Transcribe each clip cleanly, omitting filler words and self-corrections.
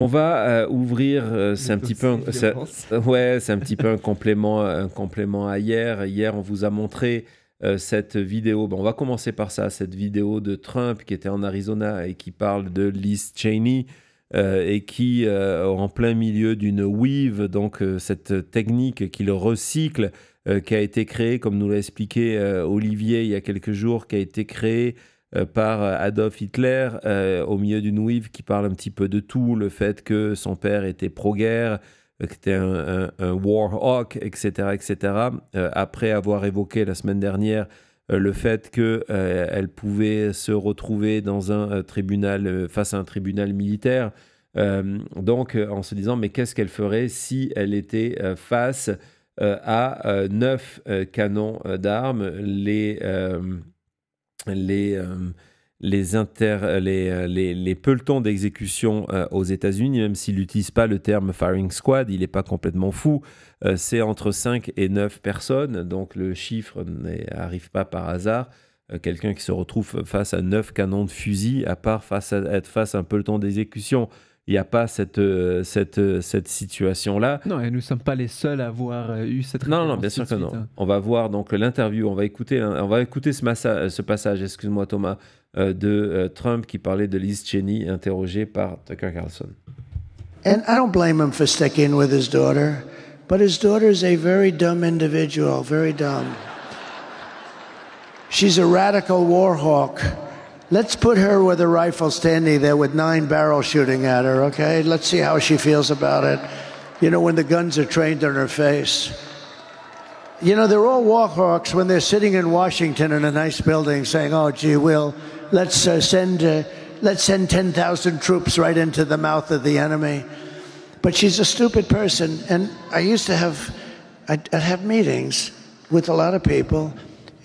On va ouvrir, c'est Le un petit peu, dossier violence. ouais, c'est un petit peu un complément à hier. Hier, on vous a montré cette vidéo. Bon, on va commencer par ça, cette vidéo de Trump qui était en Arizona et qui parle de Liz Cheney et qui, en plein milieu d'une weave, donc cette technique qu'il recycle, qui a été créée, comme nous l'a expliqué Olivier il y a quelques jours, qui a été créée par Adolf Hitler au milieu d'une weave qui parle un petit peu de tout, le fait que son père était pro-guerre, que était un war hawk, etc., etc. Après avoir évoqué la semaine dernière le fait qu'elle pouvait se retrouver dans un tribunal, face à un tribunal militaire, donc en se disant mais qu'est-ce qu'elle ferait si elle était face à 9 canons d'armes, les, les pelotons d'exécution aux États-Unis, même s'il n'utilise pas le terme firing squad, il n'est pas complètement fou. C'est entre 5 et 9 personnes, donc le chiffre n'arrive pas par hasard. Quelqu'un qui se retrouve face à 9 canons de fusil, à part être face à un peloton d'exécution. Il n'y a pas cette situation-là. Non, et nous ne sommes pas les seuls à avoir eu cette Non, non, référence bien tout sûr de que suite, non. hein. On va voir donc l'interview, on va écouter ce passage, excuse-moi Thomas, de Trump qui parlait de Liz Cheney, interrogé par Tucker Carlson. And I don't blame him for sticking with his daughter, but his daughter's a very dumb individual, very dumb. She's a radical war hawk. Let's put her with a rifle standing there with 9 barrels shooting at her, okay? Let's see how she feels about it. You know, when the guns are trained on her face. You know, they're all war hawks when they're sitting in Washington in a nice building saying, oh, gee, let's send 10,000 troops right into the mouth of the enemy. But she's a stupid person. And I used to I'd have meetings with a lot of people,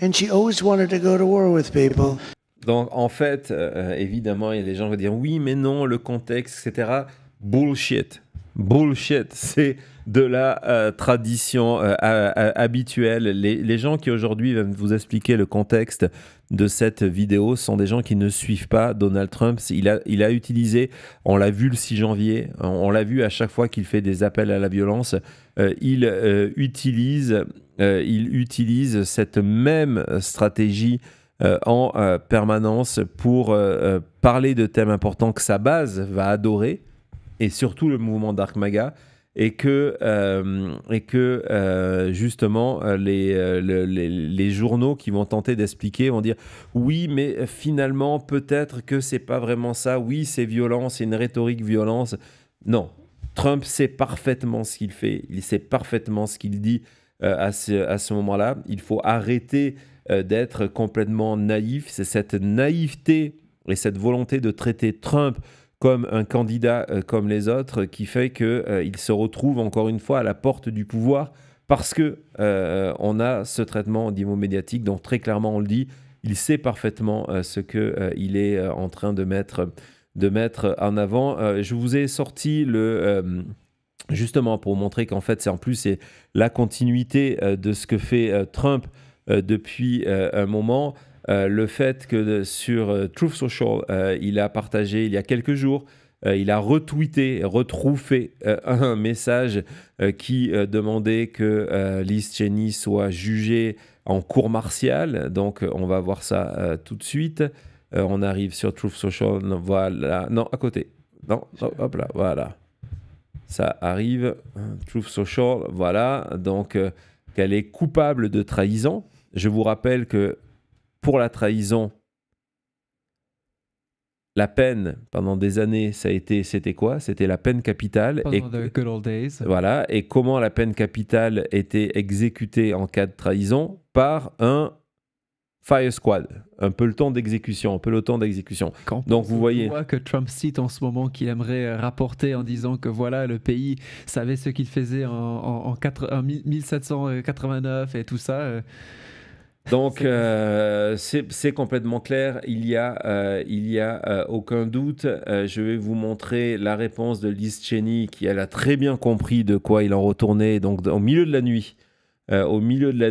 and she always wanted to go to war with people. Donc en fait, évidemment, il y a des gens qui vont dire oui, mais non, le contexte, etc. Bullshit. Bullshit. C'est de la tradition habituelle. Les gens qui aujourd'hui viennent vous expliquer le contexte de cette vidéo sont des gens qui ne suivent pas Donald Trump. Il a utilisé, on l'a vu le 6 janvier, on l'a vu à chaque fois qu'il fait des appels à la violence, il utilise cette même stratégie en permanence pour parler de thèmes importants que sa base va adorer, et surtout le mouvement Dark Maga, et que justement les journaux qui vont tenter d'expliquer vont dire oui, mais finalement peut-être que c'est pas vraiment ça, oui c'est violent, c'est une rhétorique violence. Non, Trump sait parfaitement ce qu'il fait, il sait parfaitement ce qu'il dit à ce moment-là. Il faut arrêter d'être complètement naïf. C'est cette naïveté et cette volonté de traiter Trump comme un candidat comme les autres qui fait qu'il se retrouve encore une fois à la porte du pouvoir parce que on a ce traitement au niveau médiatique. Donc très clairement on le dit, il sait parfaitement ce qu'il est en train de mettre en avant. Je vous ai sorti justement pour montrer qu'en fait c'est la continuité de ce que fait Trump depuis un moment. Le fait que sur Truth Social, il a partagé il y a quelques jours, il a retrouvé un message qui demandait que Liz Cheney soit jugée en cour martiale. Donc on va voir ça tout de suite. On arrive sur Truth Social, voilà, non, à côté. Non, hop là, voilà. Ça arrive, Truth Social, voilà. Donc qu'elle est coupable de trahison. Je vous rappelle que pour la trahison, la peine pendant des années, c'était quoi? C'était la peine capitale. Pendant the good old days. Voilà. Et comment la peine capitale était exécutée en cas de trahison? Par un fire squad, un peloton d'exécution. Donc vous voyez. On voit que Trump cite en ce moment qu'il aimerait rapporter en disant que voilà, le pays savait ce qu'il faisait en 1789 et tout ça. Donc c'est complètement clair, il y a aucun doute. Je vais vous montrer la réponse de Liz Cheney qui elle a très bien compris de quoi il en retournait. Donc au milieu de la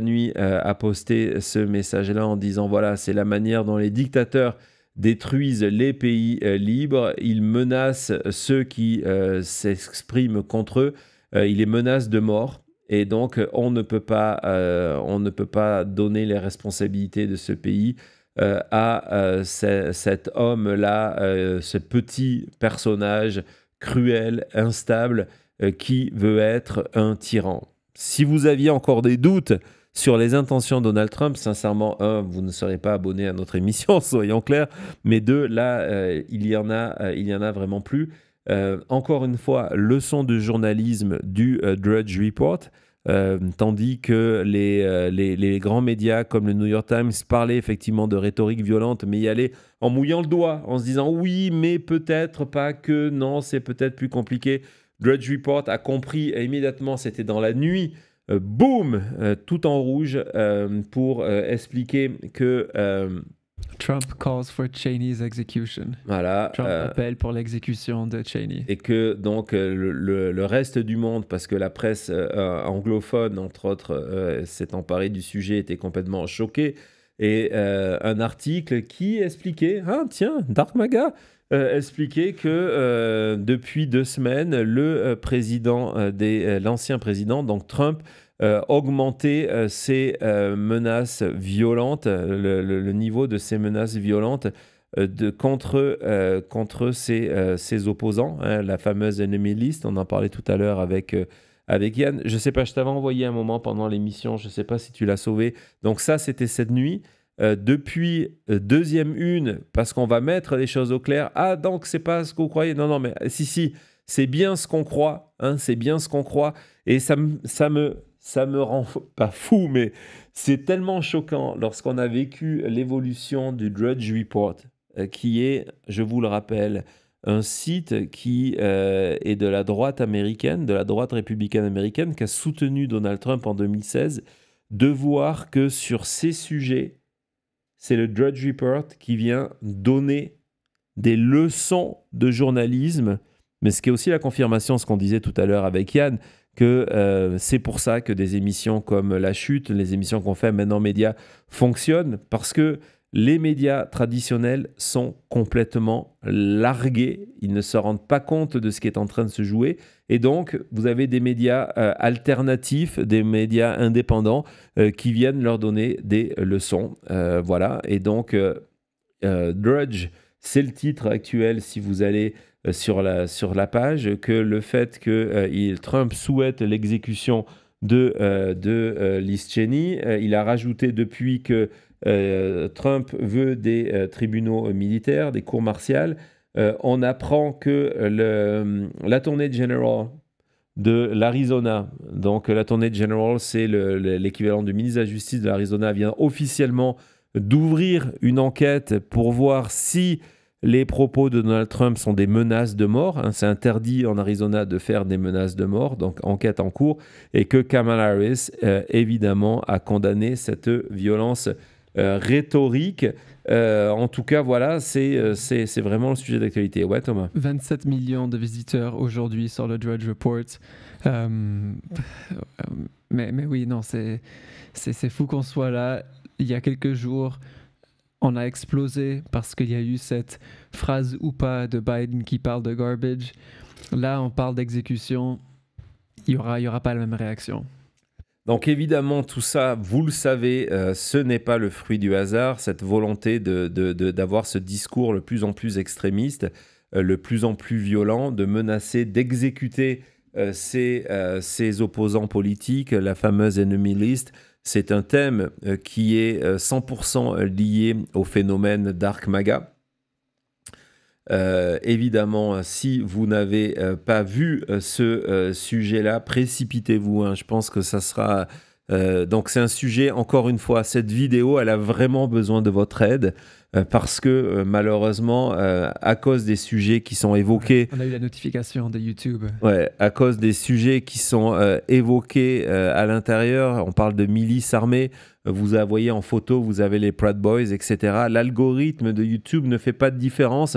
nuit, a posté ce message-là en disant voilà, c'est la manière dont les dictateurs détruisent les pays libres, il menace ceux qui s'expriment contre eux, il les menace de mort. Et donc, on ne peut pas donner les responsabilités de ce pays à cet homme-là, ce petit personnage cruel, instable, qui veut être un tyran. Si vous aviez encore des doutes sur les intentions de Donald Trump, sincèrement, vous ne serez pas abonné à notre émission, soyons clairs, mais deux, là, il y en a vraiment plus. Encore une fois, leçon de journalisme du Drudge Report, tandis que les grands médias comme le New York Times parlaient effectivement de rhétorique violente, mais y allaient en mouillant le doigt, en se disant oui, mais peut-être pas que, non, c'est peut-être plus compliqué. Drudge Report a compris immédiatement, c'était dans la nuit, boum, tout en rouge, pour expliquer que... Trump calls for Cheney's execution. Voilà. Trump appelle pour l'exécution de Cheney. Et que donc le reste du monde, parce que la presse anglophone, entre autres, s'est emparée du sujet, était complètement choquée. Et un article qui expliquait, Dark Maga, expliquait que depuis 2 semaines, l'ancien président, donc Trump, augmenter ses menaces violentes, le niveau de ces menaces violentes contre ses opposants, la fameuse enemy list. On en parlait tout à l'heure avec Yann. Je ne sais pas, je t'avais envoyé un moment pendant l'émission, je ne sais pas si tu l'as sauvé. Donc ça, c'était cette nuit. Depuis deuxième une, parce qu'on va mettre les choses au clair. Ah, donc c'est pas ce que vous croyez. Non, mais si, c'est bien ce qu'on croit. C'est bien ce qu'on croit. Et ça me rend pas fou, mais c'est tellement choquant lorsqu'on a vécu l'évolution du Drudge Report, qui est, je vous le rappelle, un site qui est de la droite américaine, de la droite républicaine américaine, qui a soutenu Donald Trump en 2016, de voir que sur ces sujets, c'est le Drudge Report qui vient donner des leçons de journalisme, mais ce qui est aussi la confirmation de ce qu'on disait tout à l'heure avec Yann, que c'est pour ça que des émissions comme La Chute, les émissions qu'on fait maintenant médias, fonctionnent, parce que les médias traditionnels sont complètement largués, ils ne se rendent pas compte de ce qui est en train de se jouer, et donc vous avez des médias alternatifs, des médias indépendants qui viennent leur donner des leçons. Voilà, et donc Drudge, c'est le titre actuel si vous allez sur la page, que le fait que Trump souhaite l'exécution de Liz Cheney, il a rajouté depuis que Trump veut des tribunaux militaires, des cours martiales. On apprend que l'attorney general de l'Arizona, donc l'attorney general, c'est l'équivalent du ministre de la Justice de l'Arizona, vient officiellement d'ouvrir une enquête pour voir si les propos de Donald Trump sont des menaces de mort. C'est interdit en Arizona de faire des menaces de mort, donc enquête en cours, et que Kamala Harris, évidemment, a condamné cette violence rhétorique. En tout cas, voilà, c'est vraiment le sujet d'actualité. Ouais, Thomas. 27 millions de visiteurs aujourd'hui sur le Drudge Report. Mais oui, non, c'est fou qu'on soit là. Il y a quelques jours, on a explosé parce qu'il y a eu cette phrase ou pas de Biden qui parle de garbage. Là, on parle d'exécution. Il y aura pas la même réaction. Donc évidemment, tout ça, vous le savez, ce n'est pas le fruit du hasard, cette volonté d'avoir ce discours le plus en plus extrémiste, le plus en plus violent, de menacer, d'exécuter ses opposants politiques, la fameuse enemy list. C'est un thème qui est 100% lié au phénomène Dark Maga. Évidemment, si vous n'avez pas vu ce sujet-là, précipitez-vous. Je pense que ça sera... donc c'est un sujet, encore une fois, cette vidéo, elle a vraiment besoin de votre aide parce que malheureusement, à cause des sujets qui sont évoqués... On a eu la notification de YouTube. Ouais, à cause des sujets qui sont évoqués à l'intérieur, on parle de milices armées, vous voyez en photo, vous avez les Proud Boys, etc. L'algorithme de YouTube ne fait pas de différence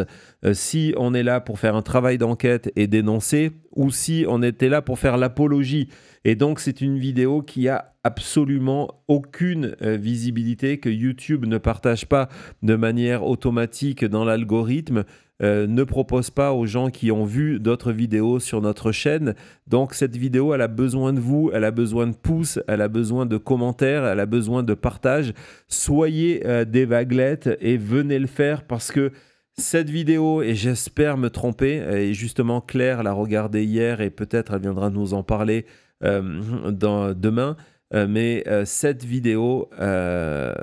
si on est là pour faire un travail d'enquête et dénoncer, ou si on était là pour faire l'apologie. Et donc, c'est une vidéo qui a absolument aucune visibilité, que YouTube ne partage pas de manière automatique dans l'algorithme, ne propose pas aux gens qui ont vu d'autres vidéos sur notre chaîne. Donc, cette vidéo, elle a besoin de vous, elle a besoin de pouces, elle a besoin de commentaires, elle a besoin de partage. Soyez des vaguelettes et venez le faire, parce que cette vidéo, et j'espère me tromper, et justement Claire l'a regardée hier et peut-être elle viendra nous en parler demain, mais cette vidéo, elle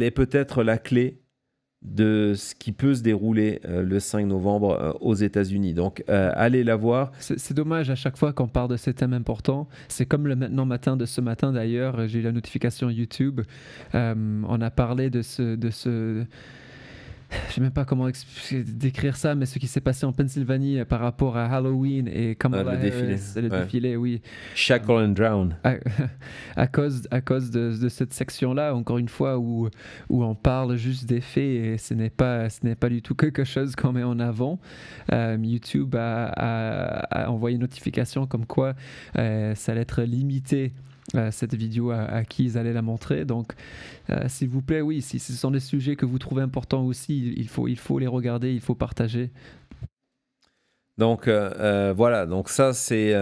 est peut-être la clé de ce qui peut se dérouler le 5 novembre aux États-Unis. Donc, allez la voir. C'est dommage à chaque fois qu'on parle de ces thèmes importants. C'est comme le Maintenant Matin de ce matin d'ailleurs. J'ai eu la notification YouTube. On a parlé de ce je sais même pas comment décrire ça, mais ce qui s'est passé en Pennsylvanie par rapport à Halloween et Kamala Harris, le défilé, oui. Shackle and Drown. À cause de cette section-là, encore une fois, où on parle juste des faits et ce n'est pas du tout quelque chose qu'on met en avant. YouTube a envoyé une notification comme quoi ça allait être limité, cette vidéo à qui ils allaient la montrer. Donc s'il vous plaît, oui, si ce sont des sujets que vous trouvez importants aussi, il faut les regarder, il faut partager. Donc voilà, donc ça c'est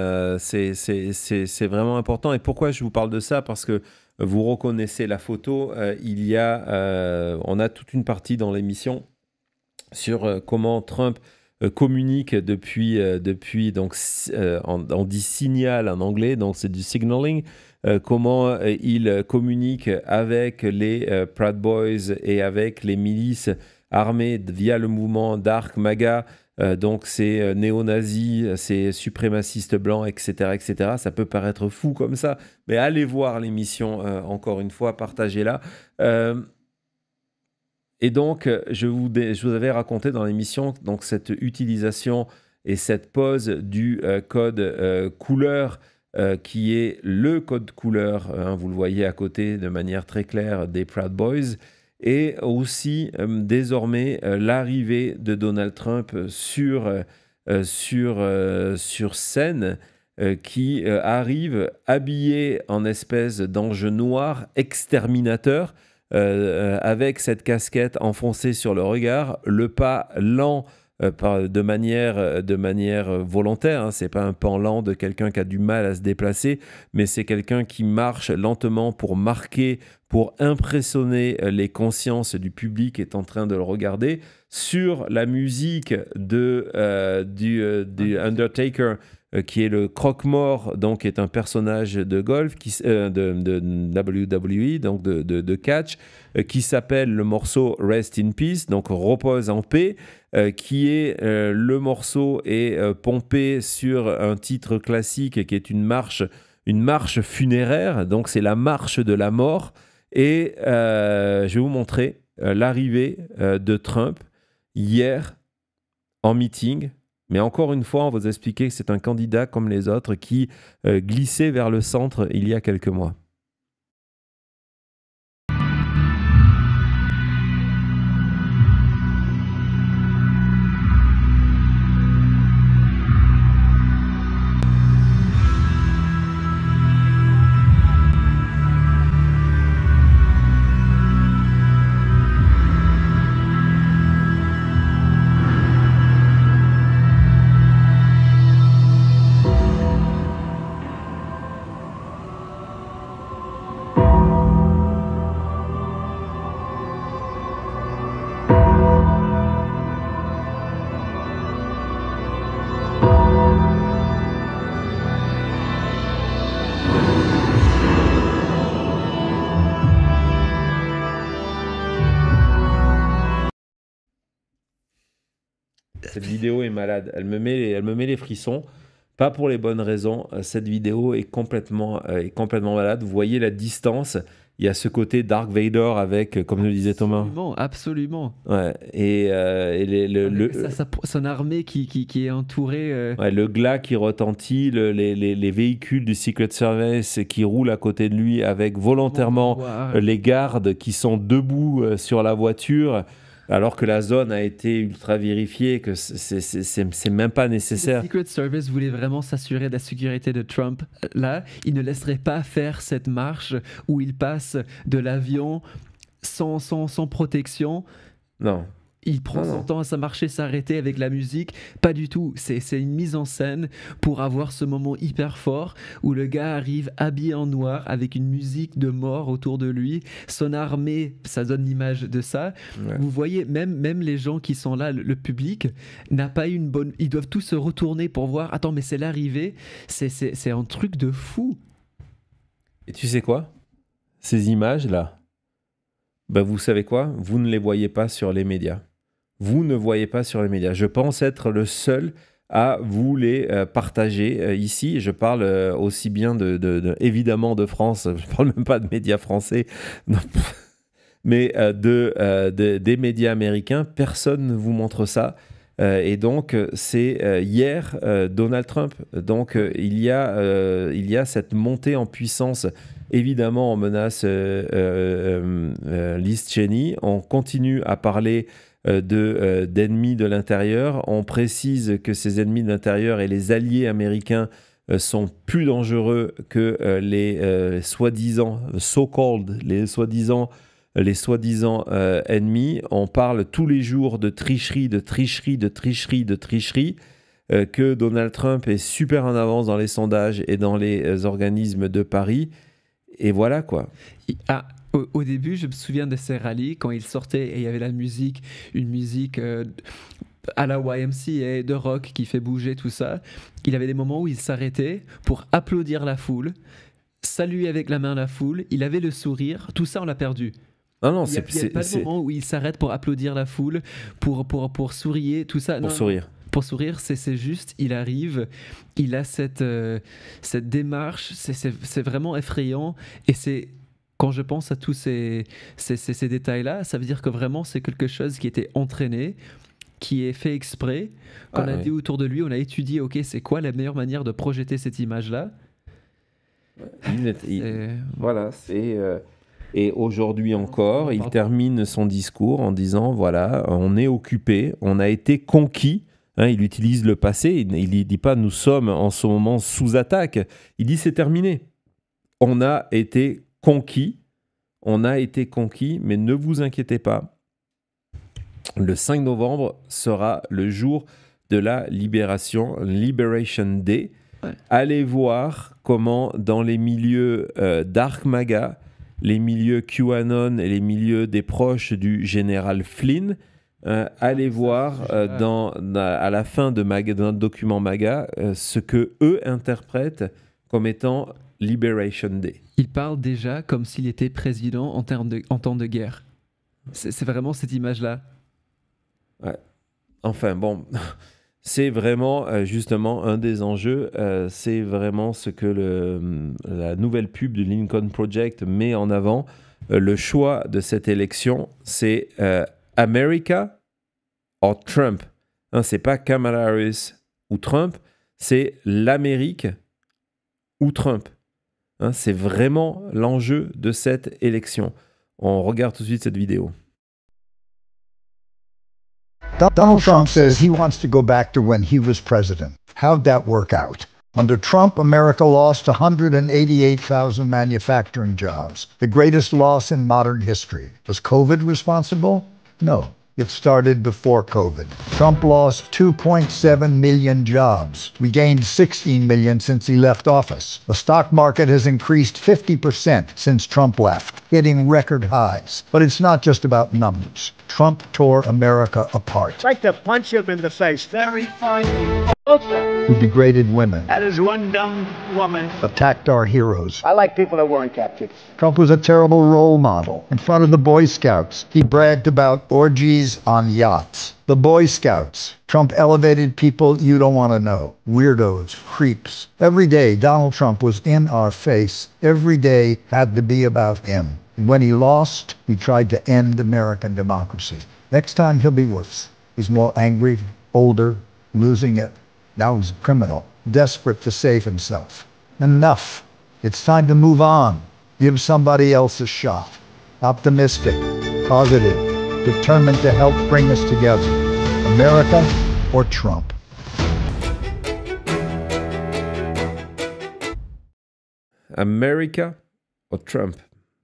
vraiment important. Et pourquoi je vous parle de ça? Parce que vous reconnaissez la photo, on a toute une partie dans l'émission sur comment Trump communique depuis donc on dit signal en anglais, donc c'est du signaling. Comment il communique avec les Proud Boys et avec les milices armées via le mouvement Dark MAGA, donc c'est néo-nazis, c'est suprémacistes blancs, etc., etc. Ça peut paraître fou comme ça, mais allez voir l'émission, encore une fois, partagez-la. Et donc, je vous avais raconté dans l'émission donc, cette utilisation et cette pose du code couleur, qui est le code couleur, vous le voyez à côté de manière très claire, des Proud Boys, et aussi désormais l'arrivée de Donald Trump sur scène, qui arrive habillé en espèce d'ange noir exterminateur, avec cette casquette enfoncée sur le regard, le pas lent, de manière volontaire, hein. C'est pas un pan lent de quelqu'un qui a du mal à se déplacer, mais c'est quelqu'un qui marche lentement pour marquer, pour impressionner les consciences du public qui est en train de le regarder, sur la musique du Undertaker, qui est le croque-mort, donc qui est un personnage de golf, de WWE, donc de catch, qui s'appelle le morceau Rest in Peace, donc repose en paix, qui est le morceau est pompé sur un titre classique qui est une marche funéraire, donc c'est la marche de la mort. Et je vais vous montrer l'arrivée de Trump hier en meeting. Mais encore une fois, on va vous expliquer que c'est un candidat comme les autres qui glissait vers le centre il y a quelques mois. Cette vidéo est malade, elle me met les frissons, pas pour les bonnes raisons. Cette vidéo est complètement malade. Vous voyez la distance, il y a ce côté Dark Vader avec, comme le disait Thomas. Absolument. Ouais, et son armée qui est entourée. Ouais, le glas qui retentit, les véhicules du Secret Service qui roulent à côté de lui avec volontairement les gardes qui sont debout sur la voiture. Alors que la zone a été ultra vérifiée, que c'est même pas nécessaire. Le Secret Service voulait vraiment s'assurer de la sécurité de Trump. Là, il ne laisserait pas faire cette marche où il passe de l'avion sans protection. Non. Il prend son temps à sa marcher, s'arrêter avec la musique. Pas du tout. C'est une mise en scène pour avoir ce moment hyper fort où le gars arrive habillé en noir avec une musique de mort autour de lui. Son armée, ça donne l'image de ça. Ouais. Vous voyez, même les gens qui sont là, le public, n'a pas eu une bonne... Ils doivent tous se retourner pour voir. Attends, mais c'est l'arrivée. C'est un truc de fou. Et tu sais quoi? Ces images-là, bah vous savez quoi? Vous ne les voyez pas sur les médias. Vous ne voyez pas sur les médias. Je pense être le seul à vous les partager ici. Je parle aussi bien évidemment de France. Je ne parle même pas de médias français, non. Mais des médias américains. Personne ne vous montre ça. Et donc, c'est hier Donald Trump. Donc, il y a cette montée en puissance. Évidemment, on menace Liz Cheney. On continue à parler d'ennemis de l'intérieur. On précise que ces ennemis de l'intérieur et les alliés américains sont plus dangereux que les soi-disant so-called, les soi-disant ennemis. On parle tous les jours de tricherie, que Donald Trump est super en avance dans les sondages et dans les organismes de Paris. Et voilà quoi. Au début, je me souviens de ces rallyes, quand il sortait et il y avait la musique, une musique à la YMCA, de rock qui fait bouger tout ça. Il avait des moments où il s'arrêtait pour applaudir la foule, saluer avec la main la foule. Il avait le sourire. Tout ça, on l'a perdu. Non, il n'y a pas de moment où il s'arrête pour applaudir la foule, pour sourire, tout ça. Pour sourire. Pour sourire, c'est juste, il arrive, il a cette démarche, c'est vraiment effrayant. Et c'est... Quand je pense à tous ces détails-là, ça veut dire que vraiment c'est quelque chose qui était entraîné, qui est fait exprès, qu'on a vu autour de lui, on a étudié, ok, c'est quoi la meilleure manière de projeter cette image-là. Voilà, c'est... Et aujourd'hui encore, il termine son discours en disant, voilà, on est occupé, on a été conquis. Hein, il utilise le passé, il ne dit pas nous sommes en ce moment sous attaque, il dit c'est terminé. On a été conquis, mais ne vous inquiétez pas, le 5 novembre sera le jour de la libération, Liberation Day. Ouais. Allez voir comment dans les milieux Dark Maga, les milieux QAnon et les milieux des proches du général Flynn, allez voir à la fin de notre document MAGA ce que eux interprètent comme étant Liberation Day. Il parle déjà comme s'il était président en temps de guerre. C'est vraiment cette image-là. Ouais. Enfin bon, c'est vraiment justement un des enjeux. C'est vraiment ce que la nouvelle pub du Lincoln Project met en avant. Le choix de cette élection, c'est America or Trump. Hein, c'est pas Kamala Harris ou Trump, c'est l'Amérique ou Trump. Hein, c'est vraiment l'enjeu de cette élection. On regarde tout de suite cette vidéo. Donald Trump says he wants to go back to when he was president. How'd that work out? Under Trump, America lost 188,000 manufacturing jobs, the greatest loss in modern history. Was COVID responsible? No. It started before COVID. Trump lost 2.7 million jobs. We gained 16 million since he left office. The stock market has increased 50% since Trump left, hitting record highs. But it's not just about numbers. Trump tore America apart. I'd like to punch him in the face. Very funny. He degraded women. That is one dumb woman. Attacked our heroes. I like people that weren't captured. Trump was a terrible role model. In front of the Boy Scouts, he bragged about orgies on yachts. The Boy Scouts. Trump elevated people you don't want to know. Weirdos, creeps. Every day, Donald Trump was in our face. Every day had to be about him. And when he lost, he tried to end American democracy. Next time, he'll be worse. He's more angry, older, losing it. Now he's a criminal, desperate to save himself. Enough. It's time to move on. Give somebody else a shot. Optimistic, positive, determined to help bring us together. America or Trump? America or Trump?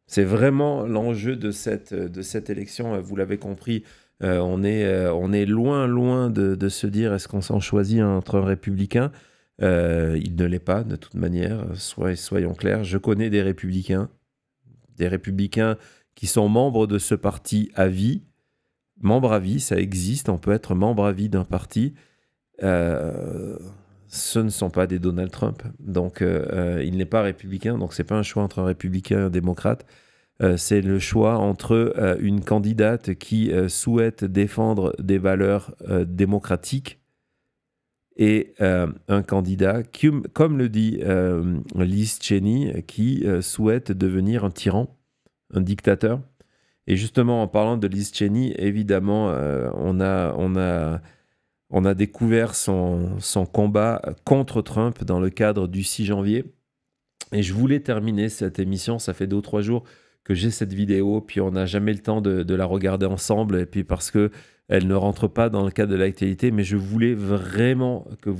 C'est vraiment l'enjeu de cette élection. Vous l'avez compris, on est loin de se dire est-ce qu'on s'en choisit entre un républicain. Il ne l'est pas de toute manière, soyons clairs. Je connais des républicains qui sont membres de ce parti à vie. Membre à vie, ça existe, on peut être membre à vie d'un parti. Ce ne sont pas des Donald Trump. Donc, il n'est pas républicain, donc ce n'est pas un choix entre un républicain et un démocrate. C'est le choix entre une candidate qui souhaite défendre des valeurs démocratiques et un candidat, qui, comme le dit Liz Cheney, qui souhaite devenir un tyran, un dictateur. Et justement, en parlant de Liz Cheney, évidemment, on a découvert son combat contre Trump dans le cadre du 6 janvier. Et je voulais terminer cette émission, ça fait 2 ou 3 jours que j'ai cette vidéo, puis on n'a jamais le temps de la regarder ensemble, et puis parce qu'elle ne rentre pas dans le cadre de l'actualité, mais je voulais vraiment que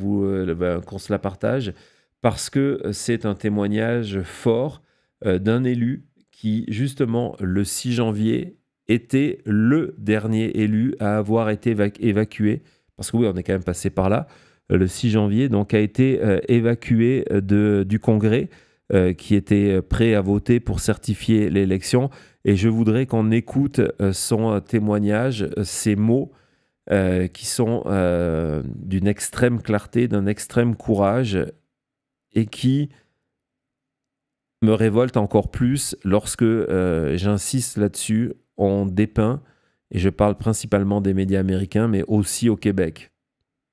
qu'on se la partage, parce que c'est un témoignage fort d'un élu qui, justement, le 6 janvier, était le dernier élu à avoir été évacué, parce que oui, on est quand même passé par là, le 6 janvier, donc a été évacué du Congrès, qui était prêt à voter pour certifier l'élection. Et je voudrais qu'on écoute son témoignage, ces mots qui sont d'une extrême clarté, d'un extrême courage, et qui me révolte encore plus lorsque, j'insiste là-dessus, on dépeint, et je parle principalement des médias américains, mais aussi au Québec,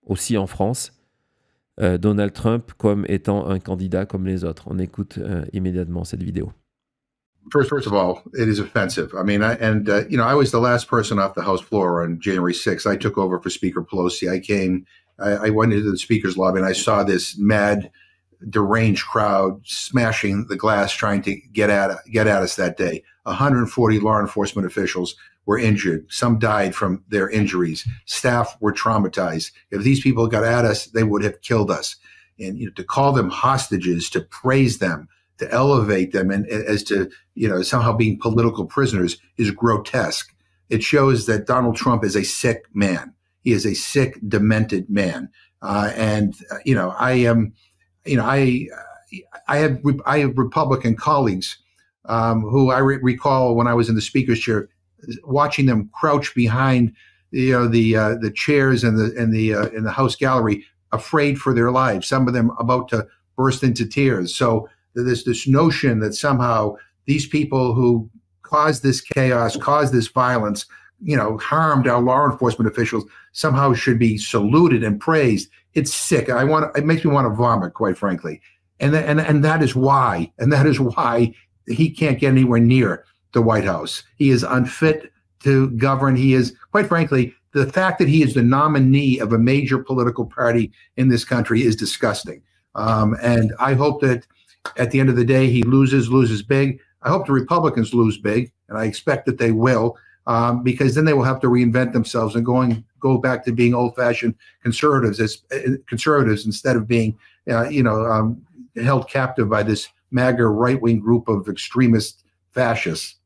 aussi en France, Donald Trump comme étant un candidat comme les autres. On écoute immédiatement cette vidéo. First of all, it is offensive. I mean, I was the last person off the House floor on January 6th. I took over for Speaker Pelosi. I went into the speaker's lobby and I saw this mad, deranged crowd smashing the glass, trying to get at us that day. 140 law enforcement officials were injured. Some died from their injuries. Staff were traumatized. If these people got at us, they would have killed us. And to call them hostages, to praise them, to elevate them, and as to somehow being political prisoners is grotesque. It shows that Donald Trump is a sick man. He is a sick, demented man. I have Republican colleagues who I recall when I was in the speaker's chair, watching them crouch behind the chairs in the House gallery, afraid for their lives. Some of them about to burst into tears. So there's this notion that somehow these people who caused this chaos, caused this violence, harmed our law enforcement officials, somehow should be saluted and praised. It's sick. It makes me want to vomit, quite frankly. And that is why he can't get anywhere near the White House. He is unfit to govern. He is, quite frankly, the fact that he is the nominee of a major political party in this country is disgusting. And I hope that at the end of the day, he loses big. I hope the Republicans lose big, and I expect that they will, because then they will have to reinvent themselves and go back to being old-fashioned conservatives instead of being, held captive by this MAGA right-wing group of extremist fascists.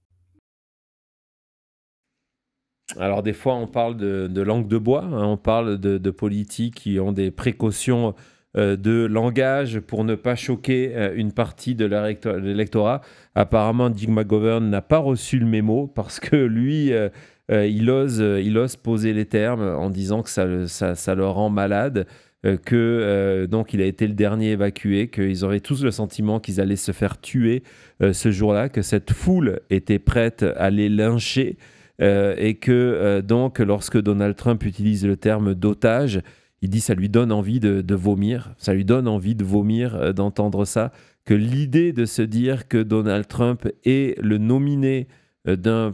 Alors des fois, on parle de langue de bois, hein, on parle de politiques qui ont des précautions de langage pour ne pas choquer une partie de l'électorat. Apparemment, Dick McGovern n'a pas reçu le mémo parce que lui, il ose poser les termes en disant que ça le rend malade, donc il a été le dernier évacué, qu'ils auraient tous le sentiment qu'ils allaient se faire tuer ce jour-là, que cette foule était prête à les lyncher, et que donc lorsque Donald Trump utilise le terme d'otage, il dit ça lui donne envie de vomir, ça lui donne envie de vomir d'entendre ça, que l'idée de se dire que Donald Trump est le nominé d'un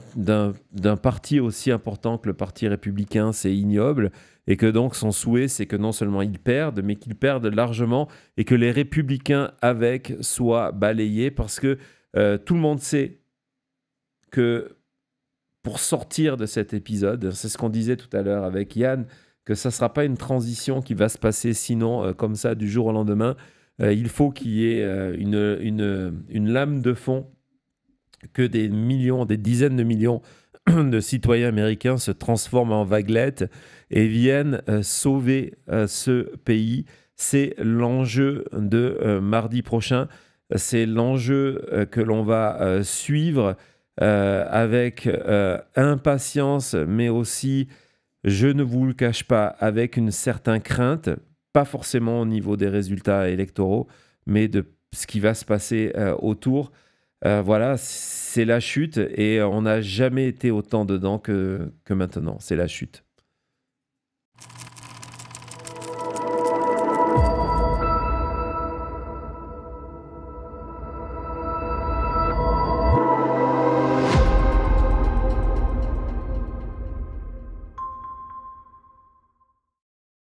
parti aussi important que le Parti républicain, c'est ignoble, et que donc son souhait, c'est que non seulement il perde, mais qu'il perde largement, et que les républicains avec soient balayés, parce que tout le monde sait que pour sortir de cet épisode, c'est ce qu'on disait tout à l'heure avec Yann, que ça ne sera pas une transition qui va se passer sinon comme ça du jour au lendemain. Il faut qu'il y ait une lame de fond, que des millions, des dizaines de millions de citoyens américains se transforment en vaguelettes et viennent sauver ce pays. C'est l'enjeu de mardi prochain. C'est l'enjeu que l'on va suivre avec impatience, mais aussi, je ne vous le cache pas, avec une certaine crainte, pas forcément au niveau des résultats électoraux, mais de ce qui va se passer autour. Voilà, c'est la chute et on n'a jamais été autant dedans que maintenant. C'est la chute.